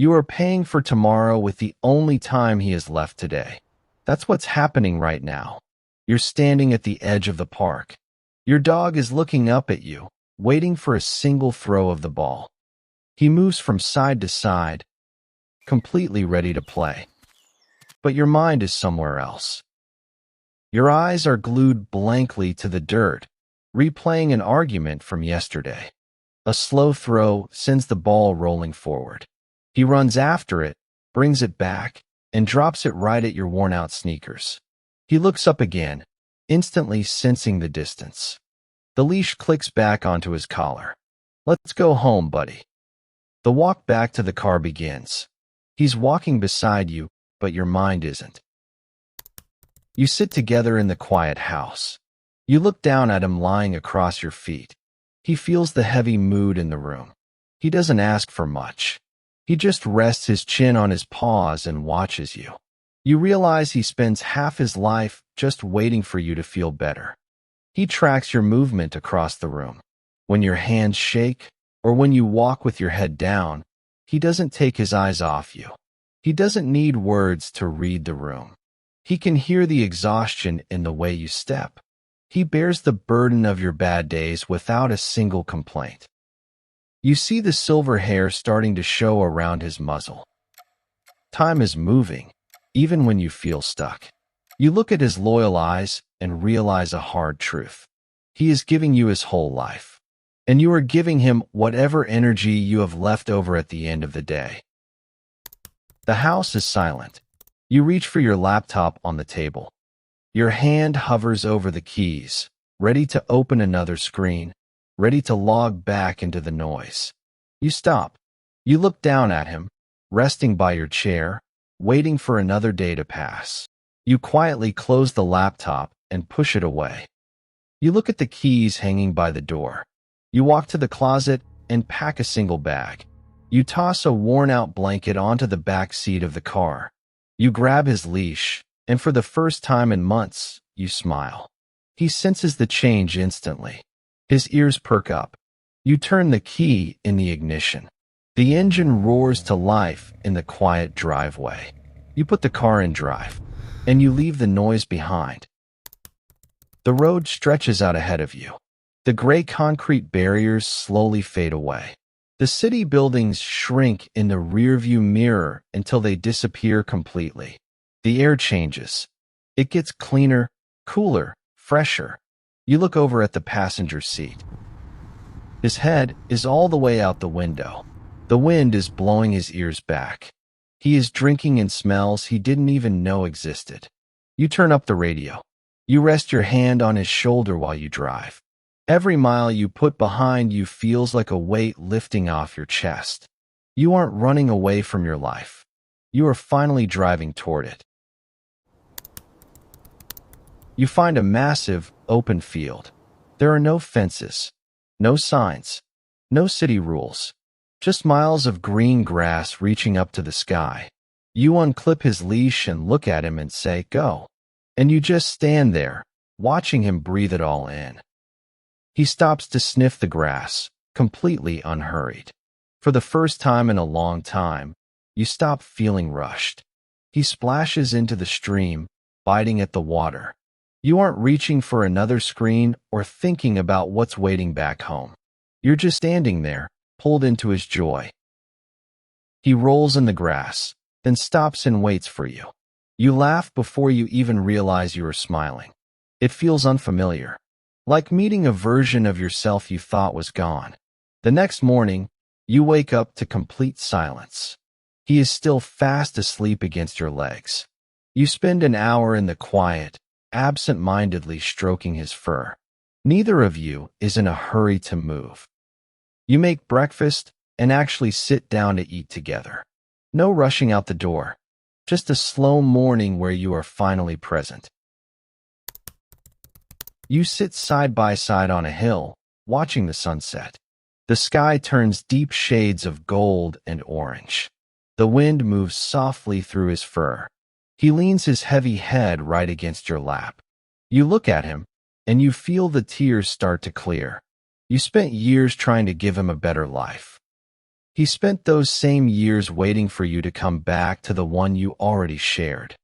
You are paying for tomorrow with the only time he has left today. That's what's happening right now. You're standing at the edge of the park. Your dog is looking up at you, waiting for a single throw of the ball. He moves from side to side, completely ready to play. But your mind is somewhere else. Your eyes are glued blankly to the dirt, replaying an argument from yesterday. A slow throw sends the ball rolling forward. He runs after it, brings it back, and drops it right at your worn-out sneakers. He looks up again, instantly sensing the distance. The leash clicks back onto his collar. Let's go home, buddy. The walk back to the car begins. He's walking beside you, but your mind isn't. You sit together in the quiet house. You look down at him lying across your feet. He feels the heavy mood in the room. He doesn't ask for much. He just rests his chin on his paws and watches you. You realize he spends half his life just waiting for you to feel better. He tracks your movement across the room. When your hands shake, or when you walk with your head down, he doesn't take his eyes off you. He doesn't need words to read the room. He can hear the exhaustion in the way you step. He bears the burden of your bad days without a single complaint. You see the silver hair starting to show around his muzzle. Time is moving, even when you feel stuck. You look at his loyal eyes and realize a hard truth. He is giving you his whole life, and you are giving him whatever energy you have left over at the end of the day. The house is silent. You reach for your laptop on the table. Your hand hovers over the keys, ready to open another screen, ready to log back into the noise. You stop. You look down at him, resting by your chair, waiting for another day to pass. You quietly close the laptop and push it away. You look at the keys hanging by the door. You walk to the closet and pack a single bag. You toss a worn-out blanket onto the back seat of the car. You grab his leash, and for the first time in months, you smile. He senses the change instantly. His ears perk up. You turn the key in the ignition. The engine roars to life in the quiet driveway. You put the car in drive, and you leave the noise behind. The road stretches out ahead of you. The gray concrete barriers slowly fade away. The city buildings shrink in the rearview mirror until they disappear completely. The air changes. It gets cleaner, cooler, fresher. You look over at the passenger seat. His head is all the way out the window. The wind is blowing his ears back. He is drinking in smells he didn't even know existed. You turn up the radio. You rest your hand on his shoulder while you drive. Every mile you put behind you feels like a weight lifting off your chest. You aren't running away from your life. You are finally driving toward it. You find a massive, open field. There are no fences, no signs, no city rules, just miles of green grass reaching up to the sky. You unclip his leash and look at him and say, "Go." And you just stand there, watching him breathe it all in. He stops to sniff the grass, completely unhurried. For the first time in a long time, you stop feeling rushed. He splashes into the stream, biting at the water. You aren't reaching for another screen or thinking about what's waiting back home. You're just standing there, pulled into his joy. He rolls in the grass, then stops and waits for you. You laugh before you even realize you are smiling. It feels unfamiliar, like meeting a version of yourself you thought was gone. The next morning, you wake up to complete silence. He is still fast asleep against your legs. You spend an hour in the quiet, absent-mindedly stroking his fur. Neither of you is in a hurry to move. You make breakfast and actually sit down to eat together. No rushing out the door, just a slow morning where you are finally present. You sit side by side on a hill, watching the sunset. The sky turns deep shades of gold and orange. The wind moves softly through his fur. He leans his heavy head right against your lap. You look at him, and you feel the tears start to clear. You spent years trying to give him a better life. He spent those same years waiting for you to come back to the one you already shared.